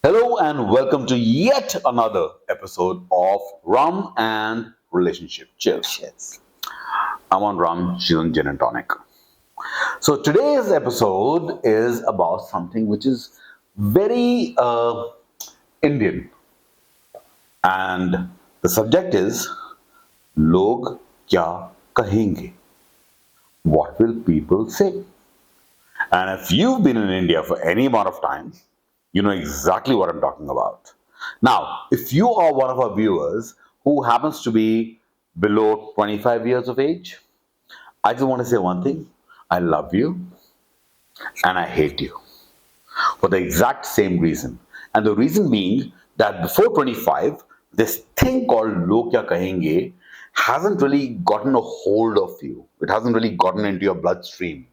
Hello and welcome to yet another episode of Rum and Relationship. Cheers. Yes. I'm on rum, she's on gin and tonic. So today's episode is about something which is very Indian, and the subject is Log kya kahenge? What will people say? And if you've been in India for any amount of time, you know exactly what I'm talking about. Now, if you are one of our viewers who happens to be below 25 years of age, I just want to say one thing. I love you and I hate you for the exact same reason. And the reason being that before 25, this thing called Log Kya Kahenge hasn't really gotten a hold of you. It hasn't really gotten into your bloodstream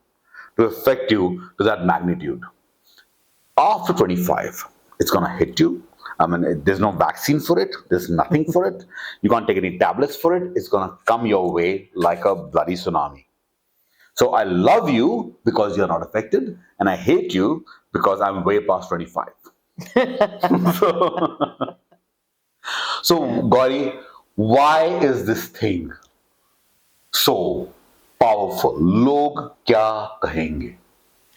to affect you to that magnitude. After 25, it's going to hit you. I mean, there's no vaccine for it. There's nothing for it. You can't take any tablets for it. It's going to come your way like a bloody tsunami. So I love you because you're not affected, and I hate you because I'm way past 25. so, so, Gauri, why is this thing so powerful? Log kya kahenge?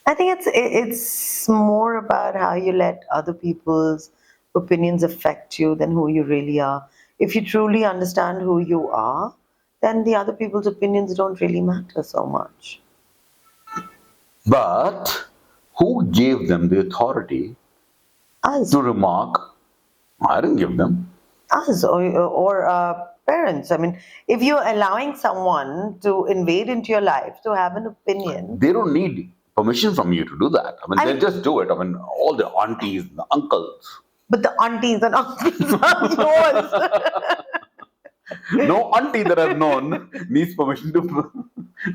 I think it's more about how you let other people's opinions affect you than who you really are. If you truly understand who you are, then the other people's opinions don't really matter so much. But who gave them the authority Us, to remark? I didn't give them. us, or parents. I mean, if you're allowing someone to invade into your life to have an opinion, They don't need permission from you to do that. I mean, I they just do it. I mean, all the aunties, the uncles. but the aunties and uncles are yours. No auntie that I've known needs permission to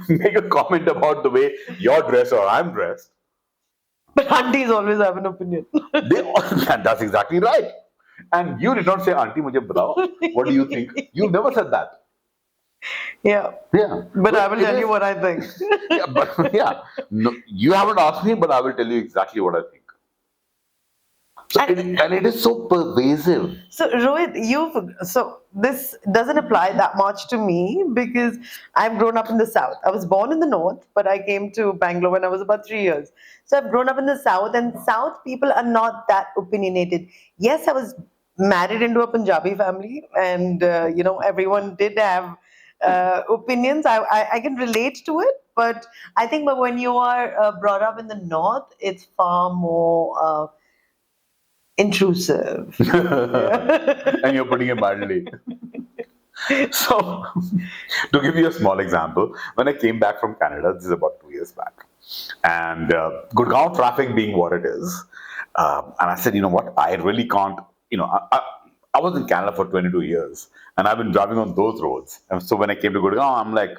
make a comment about the way you're dressed or I'm dressed. But aunties always have an opinion. They all, that's exactly right. And you did not say, Auntie, mujhe batao. What do you think? You've never said that. Yeah. Yeah. But I will it tell is- you what I think. Yeah, but yeah. No, you haven't asked me, but I will tell you exactly what I think. So and it is so pervasive. So Rohit, so this doesn't apply that much to me because I've grown up in the south. I was born in the north, but I came to Bangalore when I was about 3 years. So I've grown up in the south, and south people are not that opinionated. Yes, I was married into a Punjabi family, and everyone did have opinions. I can relate to it, but I think but when you are brought up in the north, it's far more intrusive. And you're putting it mildly. So, to give you a small example, when I came back from Canada, this is about 2 years back, and Gurgaon traffic being what it is, and I said, you know what, I really can't, I was in Canada for 22 years, and I've been driving on those roads, and so when I came to Gurgaon, I'm like,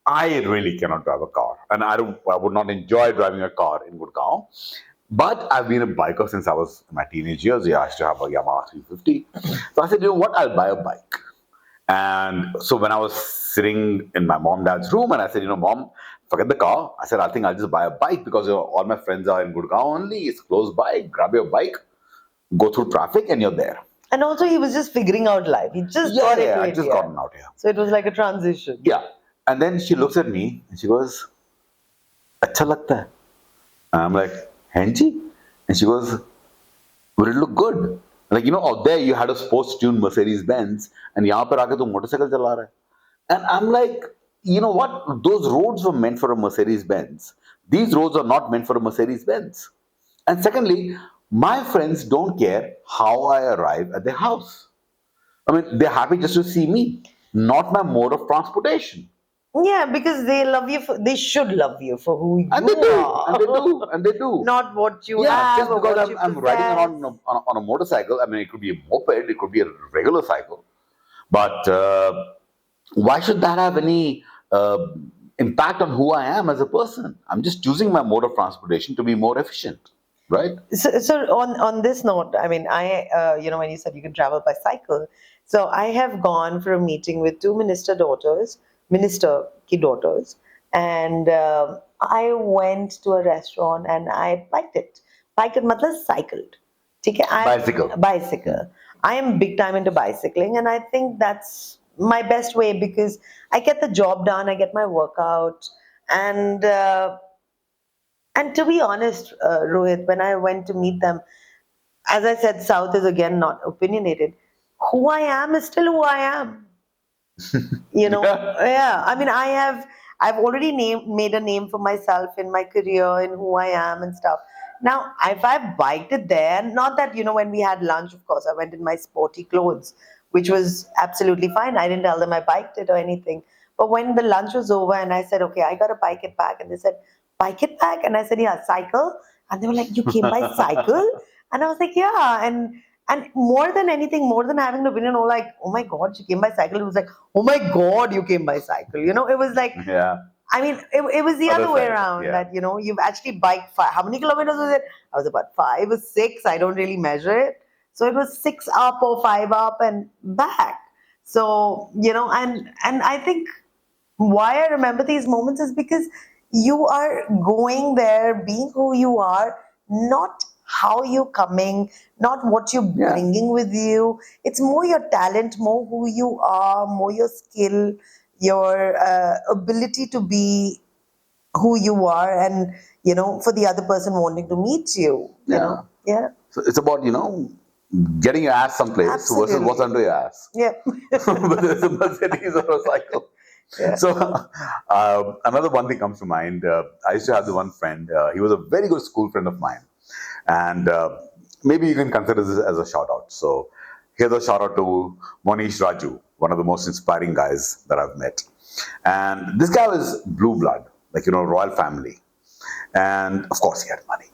I really cannot drive a car, and I would not enjoy driving a car in Gurgaon. But I've been a biker since I was in my teenage years. Yeah, I used to have a Yamaha 350. So I said, you know what, I'll buy a bike. And so when I was sitting in my mom dad's room, and I said, mom, forget the car. I said, I think I'll just buy a bike because all my friends are in Gurgaon only. It's close by. Grab your bike, go through traffic, and you're there. And also, he was just figuring out life. He just Yeah, got yeah, into I it. just Yeah. gotten out here. So it was like a transition. Yeah. And then she looks at me and she goes, अच्छा लगता है? And I'm like, Henji? And she goes, would it look good? Like, out there you had a sports tuned Mercedes Benz, and yahan par aake tu motorcycle chala raha hai. And I'm like, you know what? Those roads were meant for a Mercedes Benz. These roads are not meant for a Mercedes Benz. And secondly, my friends don't care how I arrive at their house. I mean, they're happy just to see me, not my mode of transportation. Yeah, because they love you. They should love you for who And you they do, are. and they do, and they do. Not what you Yeah, have just or because what you I'm riding possess. around on a motorcycle, I mean, it could be a moped, it could be a regular cycle. But why should that have any impact on who I am as a person? I'm just choosing my mode of transportation to be more efficient, right? So on this note, I mean, when you said you can travel by cycle, so I have gone for a meeting with two minister ki daughters, and I went to a restaurant and I biked it. Biked it, matlab cycled. ठीक है, Bicycle. bicycle. I am big time into bicycling, and I think that's my best way because I get the job done, I get my workout, and to be honest, Rohit, when I went to meet them, as I said, South is again not opinionated. Who I am is still who I am. You know, Yeah. yeah. I mean, I've already made a name for myself in my career and who I am and stuff. Now, if I biked it there, not that, when we had lunch, of course, I went in my sporty clothes, which was absolutely fine. I didn't tell them I biked it or anything. But when the lunch was over and I said, okay, I got to bike it back, and they said, bike it back? And I said, yeah, cycle. And they were like, you came by cycle? And I was like, yeah. And more than anything, more than having an opinion, or like, oh my God, she came by cycle. It was like, oh my God, you came by cycle. It was like, Yeah. I mean, it was the Other other way side. around Yeah. that, you've actually biked five. How many kilometers was it? I was about 5 or 6. I don't really measure it. So it was 6 up or 5 up and back. So, and I think why I remember these moments is because you are going there, being who you are, not how you're coming, not what you're Yeah. bringing with you. It's more your talent, more who you are, more your skill, your ability to be who you are, and for the other person wanting to meet you. Yeah. Yeah, So it's about, getting your ass someplace versus what's absolutely. under your ass. Yeah, Whether it's a Mercedes or a cycle. yeah. So another one thing comes to mind. I used to have the one friend. He was a very good school friend of mine, and maybe you can consider this as a shout out. So here's a shout out to Monish Raju, one of the most inspiring guys that I've met. And this guy was blue blood, like royal family, and of course he had money.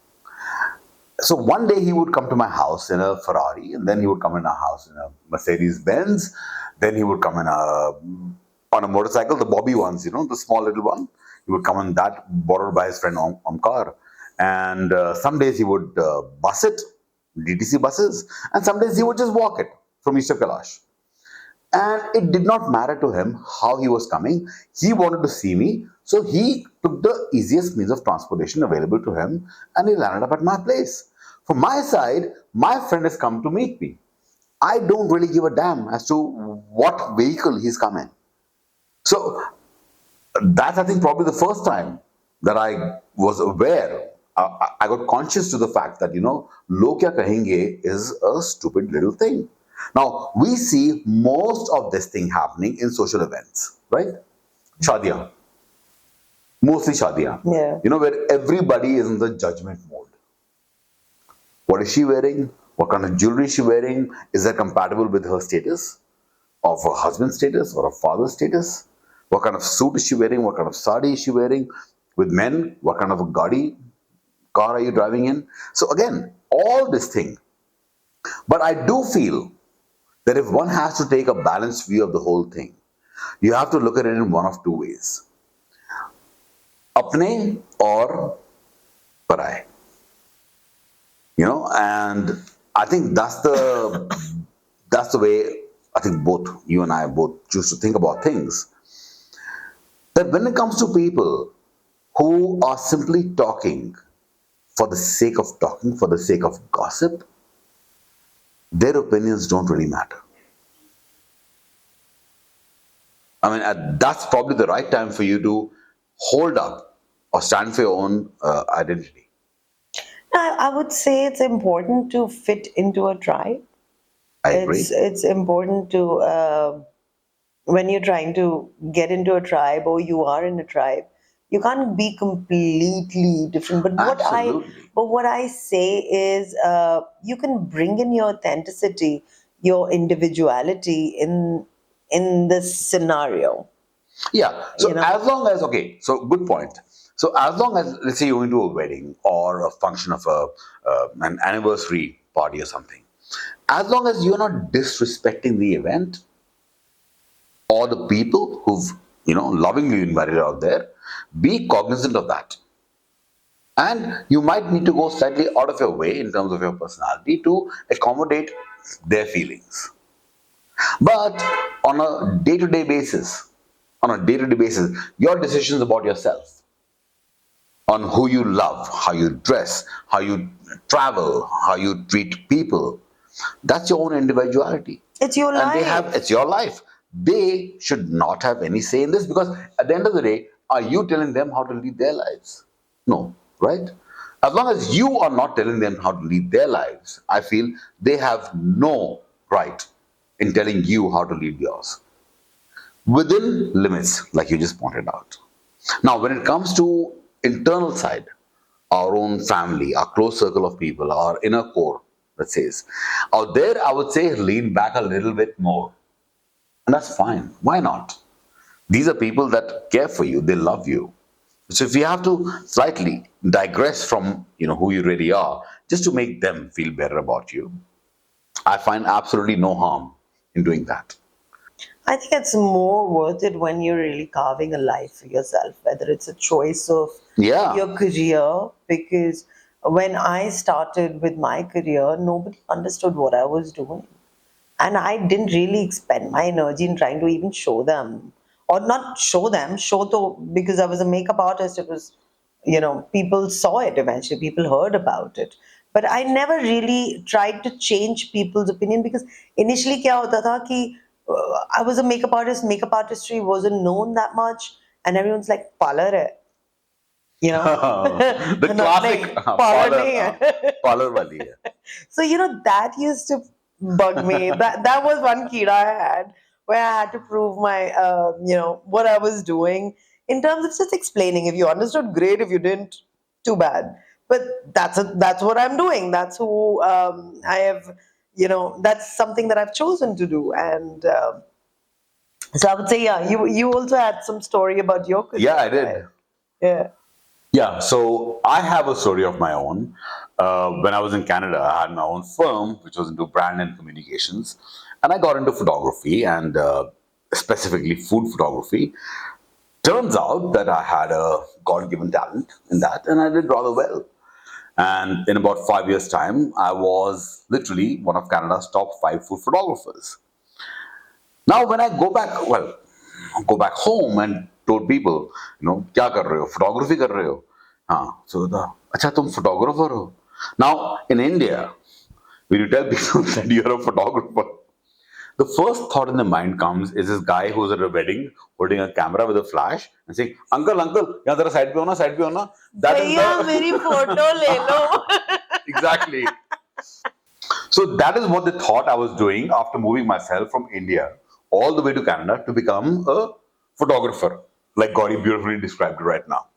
So one day he would come to my house in a Ferrari, and then he would come in our house in a Mercedes Benz. Then he would come in on a motorcycle, the Bobby ones, the small little one. He would come in that, borrowed by his friend Omkar. And some days he would bus it, DTC buses, and some days he would just walk it from East of Kailash. And it did not matter to him how he was coming. He wanted to see me, so he took the easiest means of transportation available to him, and he landed up at my place. From my side, my friend has come to meet me. I don't really give a damn as to what vehicle he's coming. So that's, I think, probably the first time that I was aware. I got conscious to the fact that "Log kya kahenge" is a stupid little thing. Now we see most of this thing happening in social events, right? Shadiyan, mostly shadiyan. Yeah. Where everybody is in the judgment mode. What is she wearing? What kind of jewelry is she wearing? Is that compatible with her status, of her husband's status or her father's status? What kind of suit is she wearing? What kind of sari is she wearing? With men, what kind of a car are you driving in? So again, all this thing. But I do feel that if one has to take a balanced view of the whole thing, you have to look at it in one of two ways. Apne or parai. And I think that's the way I think both you and I both choose to think about things. That when it comes to people who are simply talking for the sake of talking, for the sake of gossip, their opinions don't really matter. I mean, that's probably the right time for you to hold up or stand for your own identity. I would say it's important to fit into a tribe. I It's agree. it's important to when you're trying to get into a tribe or you are in a tribe, you can't be completely different. But Absolutely. what I say is, you can bring in your authenticity, your individuality in this scenario. Yeah. You So know, as long as, okay, so good point. So as long as, let's say, you're going to a wedding or a function of an anniversary party or something, as long as you're not disrespecting the event or the people who've lovingly invited out there, be cognizant of that. And you might need to go slightly out of your way in terms of your personality to accommodate their feelings. But on a day-to-day basis, your decisions about yourself. on who you love, how you dress, how you travel, how you treat people. That's your own individuality. It's your And it's life. your life. They should not have any say in this, because at the end of the day, are you telling them how to lead their lives? No, right? As long as you are not telling them how to lead their lives, I feel they have no right in telling you how to lead yours within limits, like you just pointed out. Now, when it comes to internal side, our own family, our close circle of people, our inner core, let's say, out there, I would say lean back a little bit more, and that's fine. Why not? These are people that care for you; they love you. So if you have to slightly digress from who you really are, just to make them feel better about you, I find absolutely no harm in doing that. I think it's more worth it when you're really carving a life for yourself, whether it's a choice of Yeah. your career. Because when I started with my career, nobody understood what I was doing. And I didn't really expend my energy in trying to even show them, or not show them, show to, because I was a makeup artist. It was, people saw it eventually, people heard about it. But I never really tried to change people's opinion, because initially, kya hota tha ki, I was a makeup artist, makeup artistry wasn't known that much, and everyone's like, parlor hai, you know? The No, classic nahi, parlor parlor, nahi hai. parlor wali hai. So that used to bug me. That was one kida I had, where I had to prove my what I was doing in terms of just explaining. If you understood, great. If you didn't, too bad. But that's what I'm doing. That's who I have. That's something that I've chosen to do. And so I would say, yeah, you also had some story about your Yeah, career, I right? did. Yeah. Yeah, so I have a story of my own. When I was in Canada, I had my own firm, which was into brand and communications, and I got into photography and specifically food photography. Turns out that I had a God-given talent in that, and I did rather well. And in about 5 years' time, I was literally one of Canada's top five food photographers. Now, when I go back home and told people, क्या कर रहे हो? Photography कर रहे हो? हाँ, so अच्छा तुम photographer हो? Now, in India, when you tell people that you're a photographer, the first thought in the mind comes is this guy who's at a wedding holding a camera with a flash and saying, "Uncle, uncle, यहाँ जरा side पे होना." That is भैया मेरी the photo ले लो. exactly. So that is what they thought I was doing after moving myself from India all the way to Canada to become a photographer, like Gauri beautifully described it right now.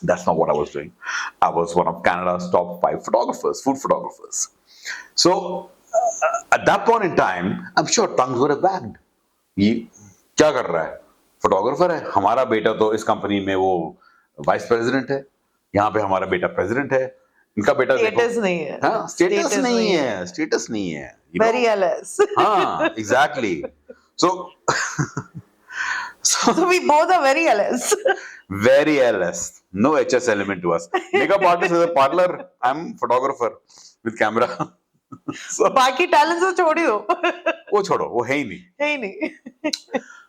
That's not what I was doing. I was one of Canada's top five photographers, food photographers. So at that point in time, I'm sure tongues would have wagged. ये क्या कर रहा है? Photographer है, हमारा बेटा तो इस कंपनी में वो वाइस प्रेसिडेंट है, यहाँ पे हमारा बेटा प्रेसिडेंट है, इनका बेटा देखो। स्टेटस नहीं है. हाँ, स्टेटस स्टेटस नहीं नहीं है. है, स्टेटस नहीं है, Very LS. हाँ, exactly. So So we both are very LS. very LS, no HS element to us. Makeup artist is a parlor, I'm photographer with camera. So बाकी टैलेंट तो छोड़ ही दो. वो छोड़ो, वो है ही नहीं। है ही नहीं.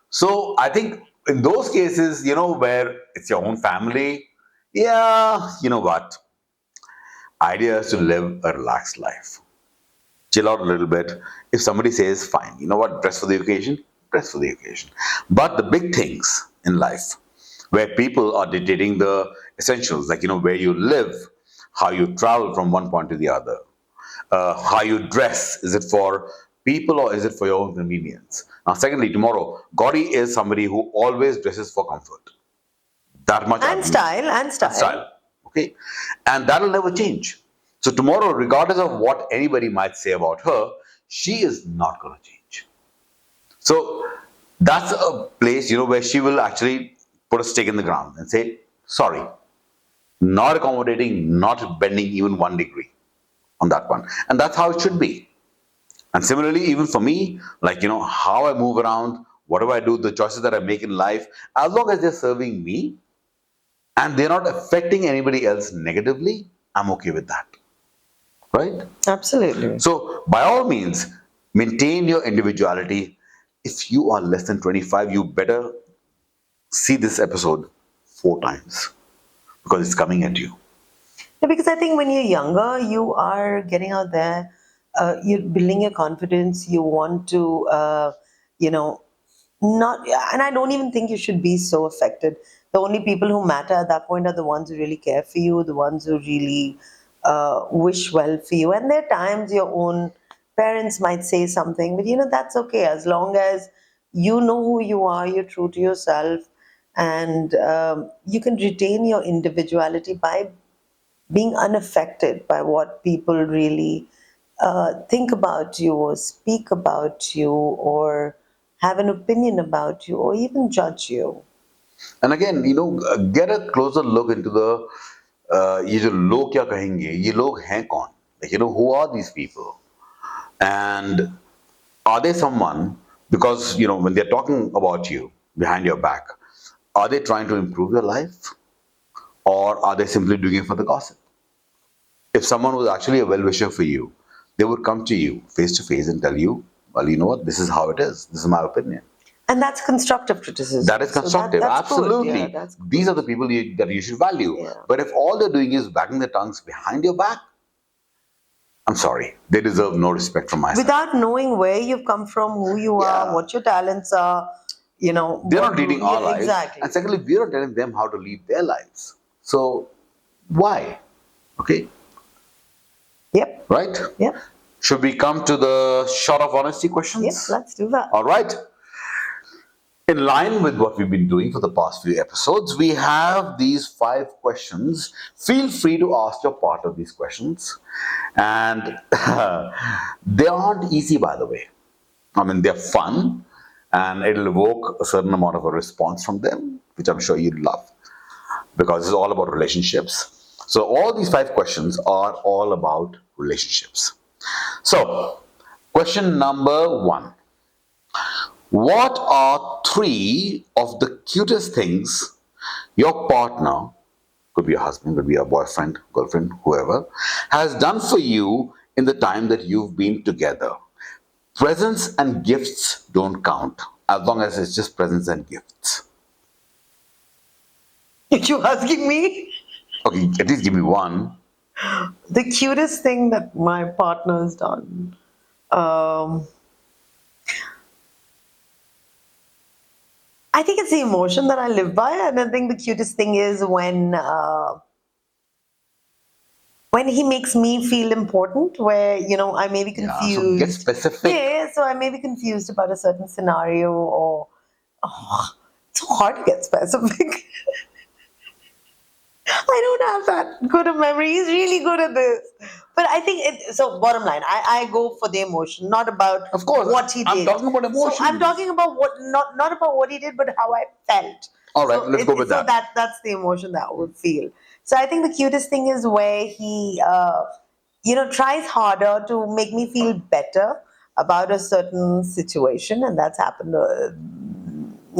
So I think in those cases, where it's your own family, yeah, you know what? Idea is to live a relaxed life. Chill out a little bit. If somebody says, fine, you know what, dress for the occasion, dress for the occasion. But the big things in life, where people are dictating the essentials, like, where you live, how you travel from one point to the other, how you dress. Is it for people or is it for your own convenience? Now, secondly, tomorrow, Gauri is somebody who always dresses for comfort. That much I And believe. style, and And style. style. Okay. And that'll never change. So tomorrow, regardless of what anybody might say about her, she is not going to change. So that's a place, where she will actually put a stake in the ground and say, sorry, not accommodating, not bending even 1 degree on that one. And that's how it should be. And similarly, even for me, like, how I move around, what do I do, the choices that I make in life, as long as they're serving me and they're not affecting anybody else negatively, I'm okay with that. Right? Absolutely. So, by all means, maintain your individuality. If you are less than 25, you better see this episode 4 times. because it's coming at you. Yeah, because I think when you're younger, you are getting out there, you're building your confidence. You want to, you know, not, and I don't even think you should be so affected. The only people who matter at that point are the ones who really care for you, the ones who really wish well for you. And there are times your own parents might say something, but that's okay as long as you know who you are, you're true to yourself, and you can retain your individuality by being unaffected by what people really think about you or speak about you or have an opinion about you or even judge you. And again, get a closer look into the ये जो लोग क्या कहेंगे, ये लोग हैं कौन? Like, who are these people? And are they someone, because, when they're talking about you behind your back, are they trying to improve your life? Or are they simply doing it for the gossip? If someone was actually a well-wisher for you, they would come to you face to face and tell you, well, you know what, this is how it is. This is my opinion. And that's constructive criticism. That is So constructive, that's good. Yeah, absolutely. that's These are good. the people that you should value. Yeah. But if all they're doing is wagging their tongues behind your back, I'm sorry, they deserve no respect from my side. Without knowing where you've come from, who you are, Yeah, what your talents are, they're what not leading our yeah, lives. exactly. And secondly, we're not telling them how to lead their lives. So, why? Okay, Yep. right? Yep. Should we come to the short of honesty Yep. questions? Let's do that. All right. In line with what we've been doing for the past few episodes, we have these 5 questions. Feel free to ask your partner these questions. And they aren't easy, by the way. I mean, they're fun and it'll evoke a certain amount of a response from them, which I'm sure you'd love because it's all about relationships. So, all these 5 questions are all about relationships. So, question number 1. What are 3 of the cutest things your partner, could be a husband, could be a boyfriend, girlfriend, whoever, has done for you in the time that you've been together? Presents and gifts don't count as long as it's just presents and gifts. You asking me? Okay, at least give me one. The cutest thing that my partner has done. Um, I think it's the emotion that I live by, and I think the cutest thing is when he makes me feel important, where I may be Yeah, so get confused. specific. Yeah, so I may be confused about a certain scenario, or it's hard to get specific. I don't have that good of memory. He's really good at this. But I think so. Bottom line, I go for the emotion, not about Of course, what he I'm did. talking about So I'm emotions. talking about what not about what he did, but how I felt. All right, So let's go with so that. that's the emotion that I would feel. So I think the cutest thing is where he tries harder to make me feel better about a certain situation, and that's happened a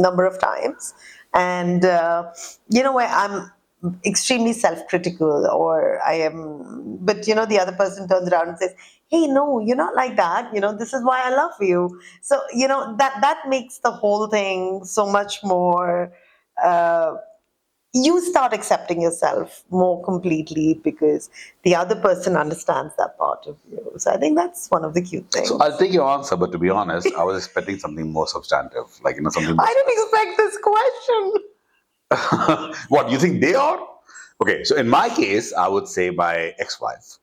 number of times. And where I'm extremely self-critical, or I am, but the other person turns around and says, hey, no, you're not like that, this is why I love you. So that makes the whole thing so much more, uh, you start accepting yourself more completely because the other person understands that part of you. So I think that's one of the cute So I'll things. take your answer, but to be honest, I was expecting something more substantive, like something more I didn't specific. expect this question. What you think they are? Okay, so in my case, I would say my ex-wife.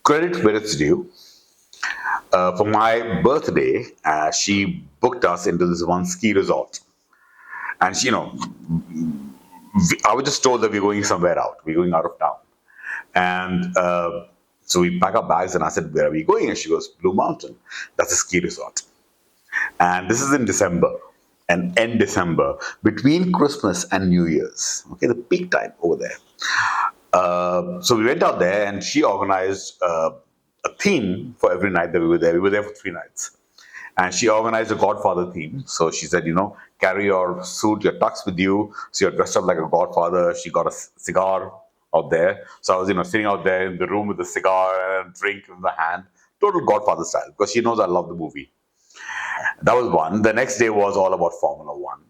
Credit where it's due. For my birthday, she booked us into this one ski resort, and I was just told that we're going somewhere out. We're going out of town, and so we pack our bags, and I said, "Where are we going?" And she goes, "Blue Mountain. That's a ski resort." And this is in December, and end December, between Christmas and New Year's. Okay, the peak time over there. So we went out there, and she organized a theme for every night that we were there. We were there for 3 nights, and she organized a Godfather theme. So she said, carry your suit, your tux with you, so you're dressed up like a Godfather. She got a cigar out there, so I was, sitting out there in the room with a cigar and a drink in the hand, total Godfather style, because she knows I love the movie. That was one. The next day was all about Formula One.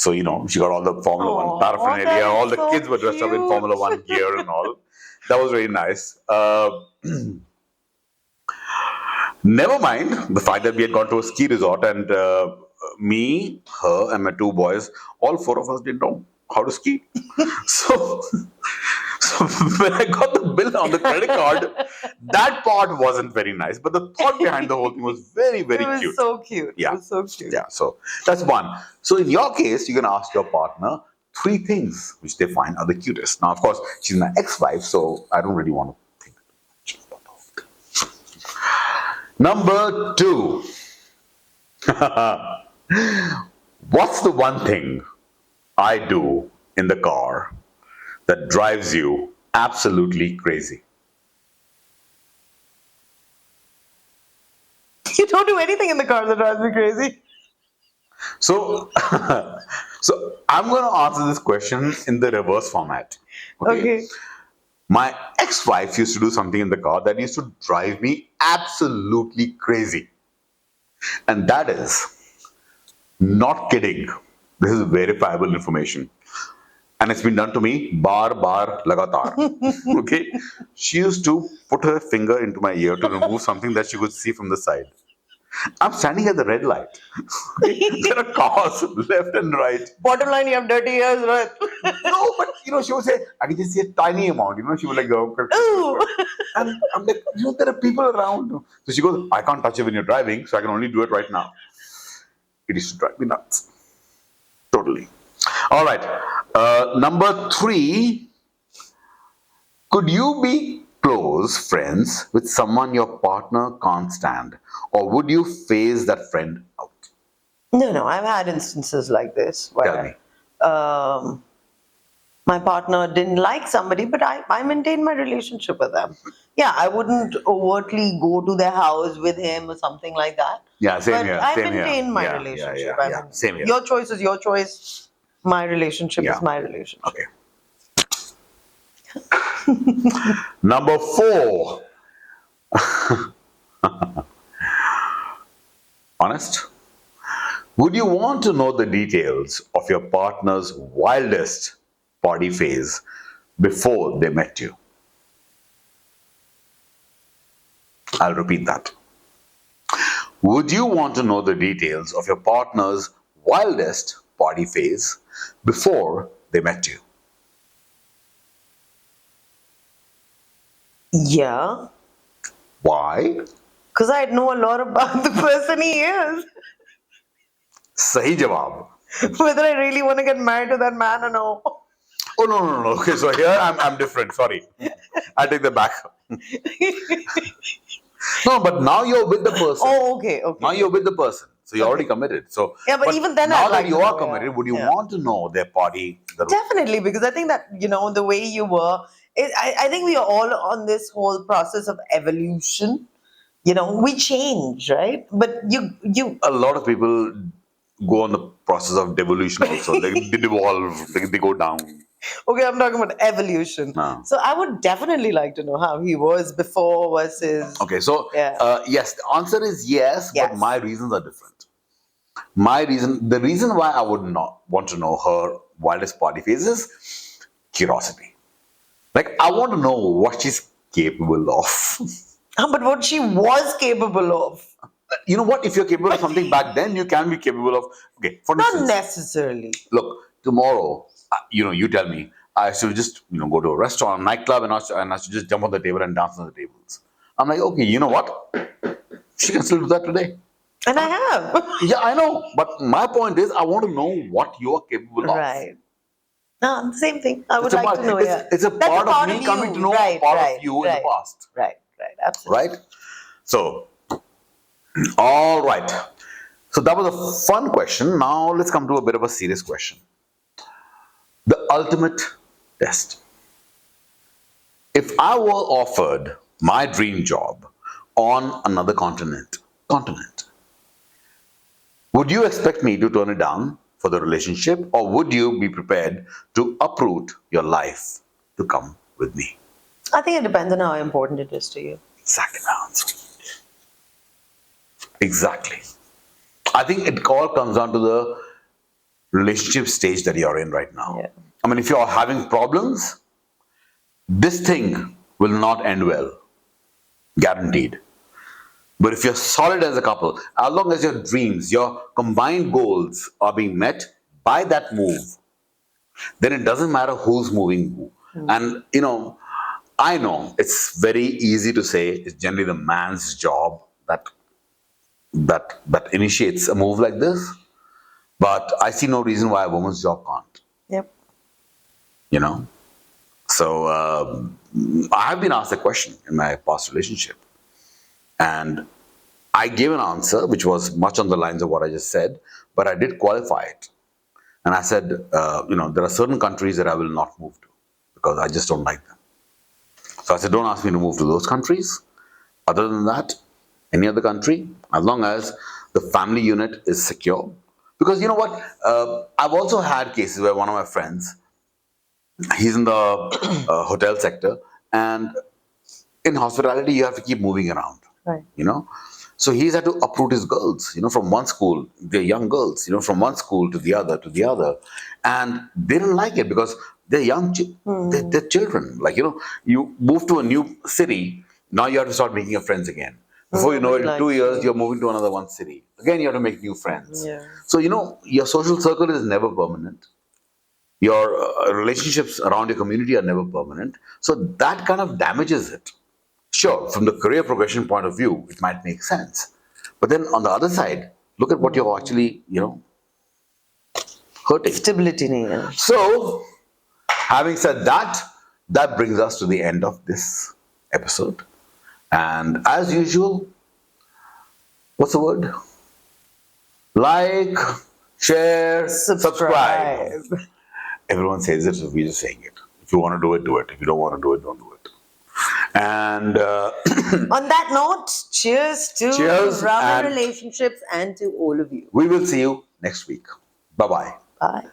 So, she got all the Formula One Oh, paraphernalia. that All is the so kids were dressed up in Formula cute. One gear and all. That was really nice. Never mind the fact that we had gone to a ski resort and me, her, and my two boys, all four of us didn't know how to ski. So, so when I got the bill on the credit card, that part wasn't very nice. But the thought behind the whole thing was very, It very was cute. so cute. It Yeah. was so cute. Yeah. So that's one. So in your case, you can ask your partner three things which they find are the cutest. Now, of course, she's my ex-wife, so I don't really want to think much about that. Number two. What's the one thing I do in the car that drives you absolutely crazy? You don't do anything in the car that drives me crazy. So, so I'm going to answer this question in the reverse format. Okay. Okay. My ex-wife used to do something in the car that used to drive me absolutely crazy. And that is, not kidding. This is verifiable information. And it's been done to me bar lagatar. Okay. She used to put her finger into my ear to remove something that she could see from the side. I'm standing at the red light. Okay. There are cars left and right. Bottom line, you have dirty ears, right? No, but she would say, I can just see a tiny amount. She would like go. Ooh. And I'm like, there are people around. So she goes, I can't touch it when you're driving, so I can only do it right now. It used to drive me nuts. Totally. All right. Number three, could you be close friends with someone your partner can't stand? Or would you phase that friend out? No, I've had instances like this Tell me. where my partner didn't like somebody, but I maintained my relationship with them. Yeah, I wouldn't overtly go to their house with him or something like that. Yeah, same But here. I Same here. maintained my Yeah, relationship. yeah. Same here. Your choice is your choice. My relationship Yeah. is my relationship. Okay. Number four. Honest? Would you want to know the details of your partner's wildest body phase before they met you? I'll repeat that. Would you want to know the details of your partner's wildest body phase before they met you? Yeah, Why? because I know a lot about the person he is. Sahi jawab. Whether I really want to get married to that man or no. Oh, no. Okay, so here I'm different. Sorry. I take that back. No, but now you're with the person. Oh, okay. Now you're with the person. So you're already committed. So Yeah, but even then now I'd that like you to are know, committed, yeah. would you Yeah. want to know their body? Definitely, because I think that, the way you were, I think we are all on this whole process of evolution. We change, right? But A lot of people go on the process of devolution also. They devolve, they go down. okay, I'm talking about evolution. No. So I would definitely like to know how he was before versus. Okay, so Yeah. yes, the answer is yes, but Yes. my reasons are different. The reason why I would not want to know her wildest body phase is curiosity. Like, I want to know what she's capable of. But what she was capable of. You know what? If you're capable of something back then, you can be capable of. Okay, for Not instance, necessarily. look, tomorrow, you tell me, I should just, go to a restaurant, a nightclub, and I should just jump on the table and dance on the tables. I'm like, okay, you know what? She can still do that today. And I have. Yeah, I know. But my point is, I want to know what you are capable of. Right. No, same thing. I would It's a like part, to know, yeah. it's a That's part of me you. coming to know Right, a part right, of you in the right, past. Right, absolutely. Right? So, all right. So that was a fun question. Now let's come to a bit of a serious question. The ultimate test. If I were offered my dream job on another continent, would you expect me to turn it down for the relationship, or would you be prepared to uproot your life to come with me? I think it depends on how important it is to you. Exactly my answer. Exactly. I think it all comes down to the relationship stage that you're in right now. Yeah. I mean, if you're having problems, this thing will not end well, guaranteed. But if you're solid as a couple, as long as your dreams, your combined goals are being met by that move, then it doesn't matter who's moving who. And I know it's very easy to say it's generally the man's job that initiates a move like this, but I see no reason why a woman's job can't. Yep. You know, so I have been asked a question in my past relationship, and I gave an answer which was much on the lines of what I just said, but I did qualify it. And I said, there are certain countries that I will not move to because I just don't like them. So I said, don't ask me to move to those countries. Other than that, any other country, as long as the family unit is secure. Because you know what? I've also had cases where one of my friends, he's in the hotel sector, and in hospitality, you have to keep moving around. Right. So he's had to uproot his girls, from one school, they're young girls, from one school to the other. And they didn't like it because they're young, they're children. Like, you move to a new city, now you have to start making your friends again. Before you know it, in 2 years, you're moving to another one city. Again, you have to make new friends. Yeah. So, your social circle is never permanent. Your relationships around your community are never permanent. So that kind of damages it. Sure, from the career progression point of view, it might make sense. But then on the other side, look at what you're actually, hurting. Stability nahi hai. So, having said that, that brings us to the end of this episode. And as usual, what's the word? Like, share, subscribe. Everyone says it, so we're just saying it. If you want to do it, do it. If you don't want to do it, don't do it. And on that note, cheers to Ramen relationships and to all of you. We will see you next week. Bye-bye. Bye.